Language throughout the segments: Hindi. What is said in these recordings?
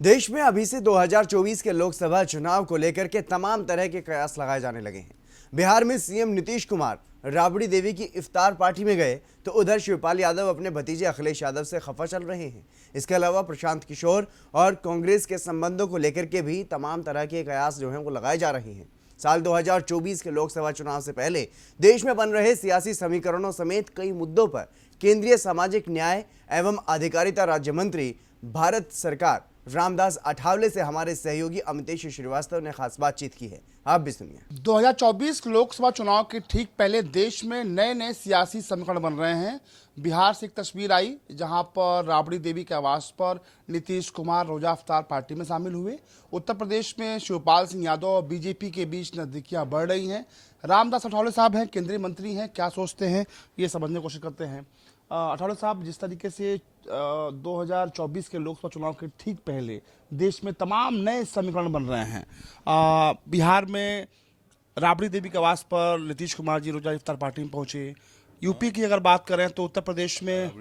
देश में अभी से 2024 के लोकसभा चुनाव को लेकर के तमाम तरह के कयास लगाए जाने लगे हैं। बिहार में सीएम नीतीश कुमार राबड़ी देवी की इफ्तार पार्टी में गए तो उधर शिवपाल यादव अपने भतीजे अखिलेश यादव से खफा चल रहे हैं। इसके अलावा प्रशांत किशोर और कांग्रेस के संबंधों को लेकर के भी तमाम तरह के कयास जो हैं वो लगाए जा रहे हैं। साल 2024 के लोकसभा चुनाव से पहले देश में बन रहे सियासी समीकरणों समेत कई मुद्दों पर केंद्रीय सामाजिक न्याय एवं अधिकारिता राज्य मंत्री भारत सरकार रामदास अठावले से हमारे सहयोगी अमितेश श्रीवास्तव ने खास बातचीत की है। आप भी सुनिए। 2024 लोकसभा चुनाव के ठीक पहले देश में नए नए सियासी समीकरण बन रहे हैं। बिहार से एक तस्वीर आई जहां पर राबड़ी देवी के आवास पर नीतीश कुमार रोजा इफ्तार पार्टी में शामिल हुए। उत्तर प्रदेश में शिवपाल सिंह यादव और बीजेपी के बीच नजदीकियां बढ़ रही हैं। रामदास अठावले साहब हैं, केंद्रीय मंत्री हैं, क्या सोचते हैं ये समझने की कोशिश करते हैं। अठावले साहब, जिस तरीके से 2024 के लोकसभा चुनाव के ठीक पहले देश में तमाम नए समीकरण बन रहे हैं। बिहार में राबड़ी देवी के आवास पर नीतीश कुमार जी रोजा इफ्तार पार्टी में पहुंचे। यूपी की अगर बात करें तो उत्तर प्रदेश में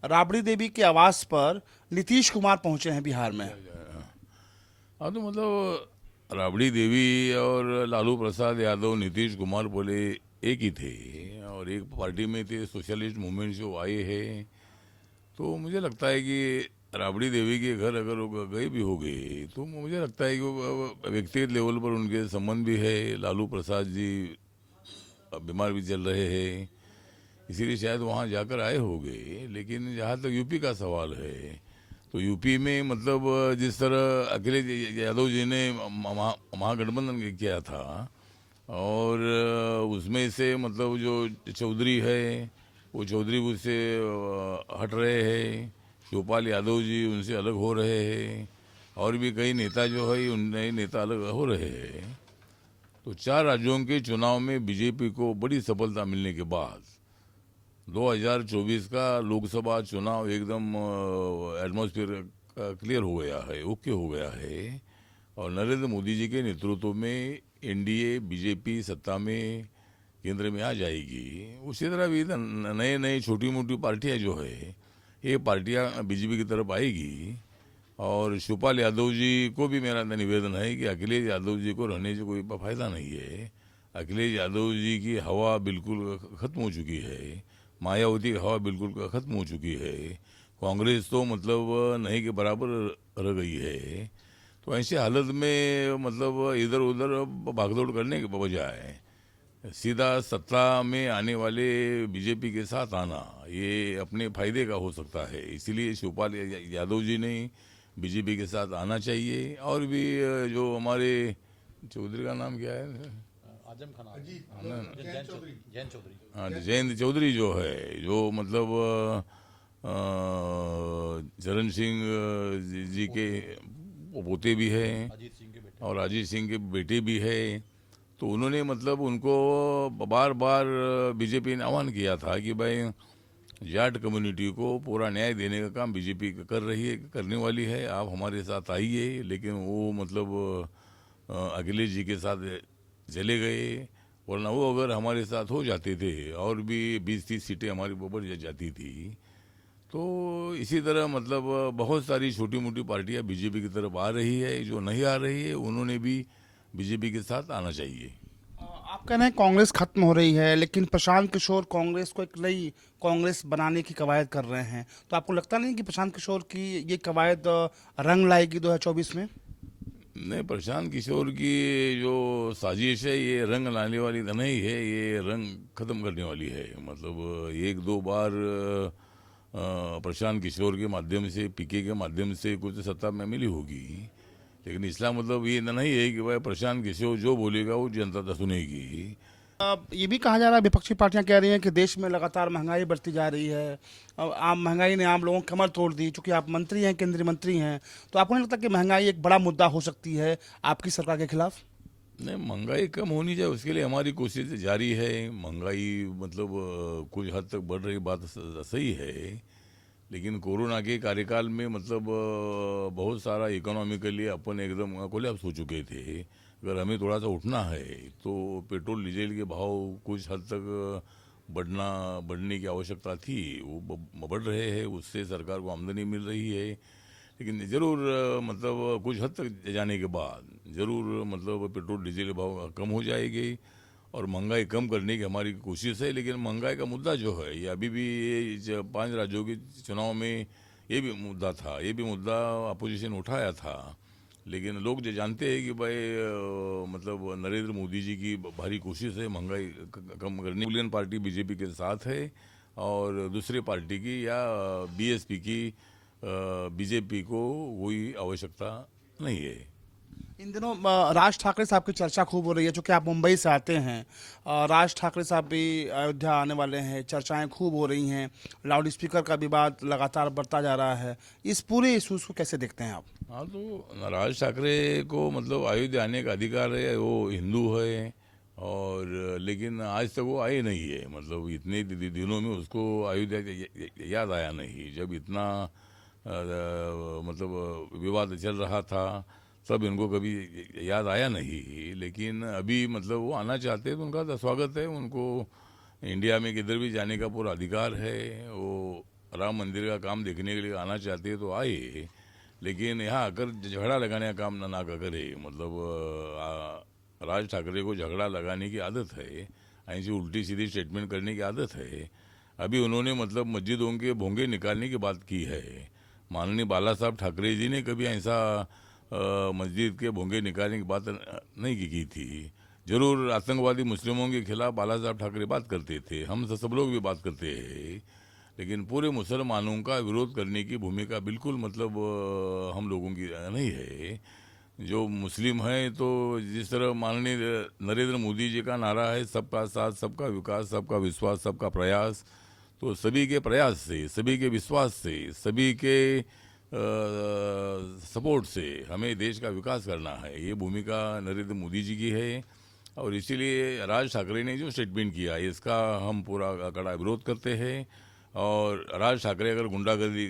राबड़ी देवी के आवास पर नीतीश कुमार पहुंचे हैं बिहार में। हाँ, तो मतलब राबड़ी देवी और लालू प्रसाद यादव, नीतीश कुमार बोले एक ही थे और एक पार्टी में थे। सोशलिस्ट मूवमेंट जो आए हैं, तो मुझे लगता है कि राबड़ी देवी के घर अगर वो गए भी हो गए तो मुझे लगता है कि वो व्यक्तिगत लेवल पर उनके संबंध भी है। लालू प्रसाद जी बीमार भी चल रहे हैं, इसीलिए शायद वहाँ जाकर आए होंगे। लेकिन जहाँ तक यूपी का सवाल है, तो यूपी में मतलब जिस तरह अखिलेश यादव जी ने महागठबंधन किया था और उसमें से मतलब जो चौधरी है वो चौधरी उससे हट रहे हैं, शिवपाल यादव जी उनसे अलग हो रहे हैं और भी कई नेता जो है उन नए नेता अलग हो रहे हैं। तो 4 राज्यों के चुनाव में बीजेपी को बड़ी सफलता मिलने के बाद 2024 का लोकसभा चुनाव एकदम एटमॉस्फेयर क्लियर हो गया है, ओके हो गया है और नरेंद्र मोदी जी के नेतृत्व में एनडीए बीजेपी सत्ता में केंद्र में आ जाएगी। उसी तरह भी नए नए छोटी मोटी पार्टियां जो है ये पार्टियां बीजेपी की तरफ आएगी। और शिवपाल यादव जी को भी मेरा निवेदन है कि अखिलेश यादव जी को रहने से कोई फायदा नहीं है। अखिलेश यादव जी की हवा बिल्कुल ख़त्म हो चुकी है, मायावती की हवा बिल्कुल ख़त्म हो चुकी है, कांग्रेस तो मतलब नहीं के बराबर रह गई है। तो ऐसी हालत में मतलब इधर उधर भागदौड़ करने के बजाय सीधा सत्ता में आने वाले बीजेपी के साथ आना ये अपने फायदे का हो सकता है। इसीलिए शिवपाल यादव जी ने बीजेपी के साथ आना चाहिए। और भी जो हमारे चौधरी का नाम क्या है, आजम खान, हाँ, जयंत चौधरी जो है, जो मतलब चरण सिंह जी के पोते भी हैं और अजीत सिंह के बेटे भी है। तो उन्होंने मतलब उनको बार बार बीजेपी ने आह्वान किया था कि भाई जाट कम्युनिटी को पूरा न्याय देने का काम बीजेपी कर रही है, करने वाली है, आप हमारे साथ आइए। लेकिन वो मतलब अखिलेश जी के साथ चले गए, वरना वो अगर हमारे साथ हो जाते थे और भी 20-30 सीटें हमारी बढ़ जाती थी। तो इसी तरह मतलब बहुत सारी छोटी मोटी पार्टियां बीजेपी की तरफ आ रही है। जो नहीं आ रही है उन्होंने भी बीजेपी के साथ आना चाहिए। आप कह रहे हैं कांग्रेस खत्म हो रही है, लेकिन प्रशांत किशोर कांग्रेस को एक नई कांग्रेस बनाने की कवायद कर रहे हैं। तो आपको लगता नहीं कि प्रशांत किशोर की ये कवायद रंग लाएगी 2024 में? नहीं, प्रशांत किशोर की जो साजिश है ये रंग लाने वाली तो नहीं है, ये रंग खत्म करने वाली है। मतलब 1-2 बार प्रशांत किशोर के माध्यम से, पीके के माध्यम से कुछ सत्ता में मिली होगी, लेकिन इसका मतलब ये नहीं है कि भाई प्रशांत किशोर जो बोलेगा वो जनता तो सुनेगी। ये भी कहा जा रहा है, विपक्षी पार्टियां कह रही हैं कि देश में लगातार महंगाई बढ़ती जा रही है। आम महंगाई ने आम लोगों की कमर तोड़ दी। चूंकि आप मंत्री हैं, केंद्रीय मंत्री हैं, तो आपको नहीं लगता कि महंगाई एक बड़ा मुद्दा हो सकती है आपकी सरकार के खिलाफ? नहीं, महंगाई कम होनी चाहिए, उसके लिए हमारी कोशिश जारी है। महंगाई मतलब कुछ हद तक बढ़ रही बात सही है, लेकिन कोरोना के कार्यकाल में मतलब बहुत सारा इकोनॉमिकली अपन एकदम कोलैप्स हो चुके थे। अगर हमें थोड़ा सा उठना है तो पेट्रोल डीजल के भाव कुछ हद तक बढ़ने की आवश्यकता थी, वो बढ़ रहे हैं, उससे सरकार को आमदनी मिल रही है। लेकिन जरूर मतलब कुछ हद तक जाने के बाद जरूर मतलब पेट्रोल डीजल के भाव कम हो जाएगी और महंगाई कम करने की हमारी कोशिश है। लेकिन महंगाई का मुद्दा जो है ये अभी भी ये 5 राज्यों के चुनाव में ये भी मुद्दा था, ये भी मुद्दा अपोजिशन उठाया था। लेकिन लोग जो जानते हैं कि भाई मतलब नरेंद्र मोदी जी की भारी कोशिश है महंगाई कम करने। रूलिंग पार्टी बीजेपी के साथ है और दूसरी पार्टी की या बीएसपी की बीजेपी को कोई आवश्यकता नहीं है। इन दिनों राज ठाकरे साहब की चर्चा खूब हो रही है, चूंकि आप मुंबई से आते हैं। राज ठाकरे साहब भी अयोध्या आने वाले हैं, चर्चाएं खूब हो रही हैं, लाउड स्पीकर का विवाद लगातार बढ़ता जा रहा है। इस पूरे इशूज को कैसे देखते हैं आप? हाँ, तो राज ठाकरे को मतलब अयोध्या आने का अधिकार है, वो हिंदू है और लेकिन आज तक वो आए नहीं है। मतलब इतने दिनों में उसको अयोध्या याद आया नहीं। जब इतना मतलब विवाद चल रहा था तब इनको कभी याद आया नहीं। लेकिन अभी मतलब वो आना चाहते हैं तो उनका तो स्वागत है। उनको इंडिया में किधर भी जाने का पूरा अधिकार है। वो राम मंदिर का काम देखने के लिए आना चाहते हैं तो आए, लेकिन यहाँ आकर झगड़ा लगाने का काम ना करे। मतलब राज ठाकरे को झगड़ा लगाने की आदत है, ऐसी उल्टी सीधी स्टेटमेंट करने की आदत है। अभी उन्होंने मतलब मस्जिदों के भोंगे निकालने की बात की है। माननीय बाला साहब ठाकरे जी ने कभी ऐसा मस्जिद के भोंगे निकालने की बात नहीं की थी। जरूर आतंकवादी मुस्लिमों के खिलाफ बाला साहब ठाकरे बात करते थे, हम सब लोग भी बात करते हैं, लेकिन पूरे मुसलमानों का विरोध करने की भूमिका बिल्कुल मतलब हम लोगों की नहीं है। जो मुस्लिम हैं तो जिस तरह माननीय नरेंद्र मोदी जी का नारा है सबका साथ, सबका विकास, सबका विश्वास, सबका प्रयास, तो सभी के प्रयास से, सभी के विश्वास से, सभी के सपोर्ट से हमें देश का विकास करना है। ये भूमिका नरेंद्र मोदी जी की है और इसीलिए राज ठाकरे ने जो स्टेटमेंट किया इसका हम पूरा कड़ा विरोध करते हैं। और राज ठाकरे अगर गुंडागर्दी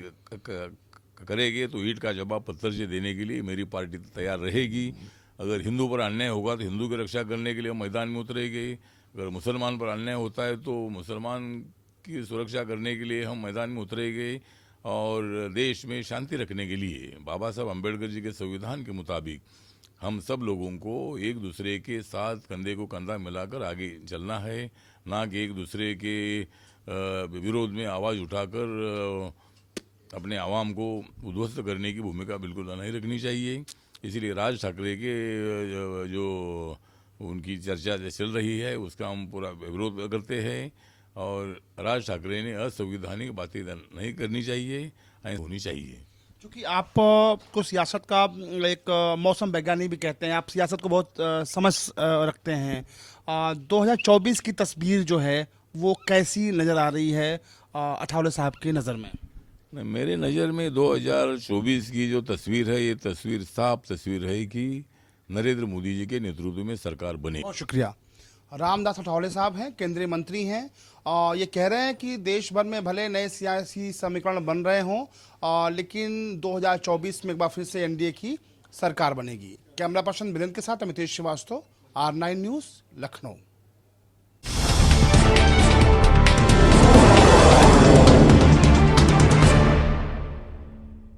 करेंगे तो ईंट का जवाब पत्थर से देने के लिए मेरी पार्टी तैयार रहेगी। अगर हिंदू पर अन्याय होगा तो हिंदू की रक्षा करने के लिए हम मैदान में उतरेंगे। अगर मुसलमान पर अन्याय होता है तो मुसलमान की सुरक्षा करने के लिए हम मैदान में उतरेंगे। और देश में शांति रखने के लिए बाबा साहब अम्बेडकर जी के संविधान के मुताबिक हम सब लोगों को एक दूसरे के साथ कंधे को कंधा मिलाकर आगे चलना है, ना कि एक दूसरे के विरोध में आवाज़ उठाकर अपने आवाम को उद्ध्वस्त करने की भूमिका बिल्कुल नहीं रखनी चाहिए। इसीलिए राज ठाकरे के जो उनकी चर्चा चल रही है उसका हम पूरा विरोध करते हैं और राज ठाकरे ने असंवैधानिक बातें नहीं करनी चाहिए, होनी चाहिए। क्योंकि आप को सियासत का एक मौसम वैज्ञानिक भी कहते हैं, आप सियासत को बहुत समझ रखते हैं। 2024 की तस्वीर जो है वो कैसी नज़र आ रही है अठावले साहब की नज़र में? मेरे नज़र में 2024 की जो तस्वीर है ये तस्वीर साफ तस्वीर है कि नरेंद्र मोदी जी के नेतृत्व में सरकार बने। बहुत शुक्रिया। रामदास अठावले साहब हैं, केंद्रीय मंत्री हैं। ये कह रहे हैं कि देश भर में भले नए सियासी समीकरण बन रहे हों लेकिन 2024 में एक बार फिर से एनडीए की सरकार बनेगी। कैमरा पर्सन बिरेंद्र के साथ अमितेश श्रीवास्तव, R9 न्यूज़, लखनऊ।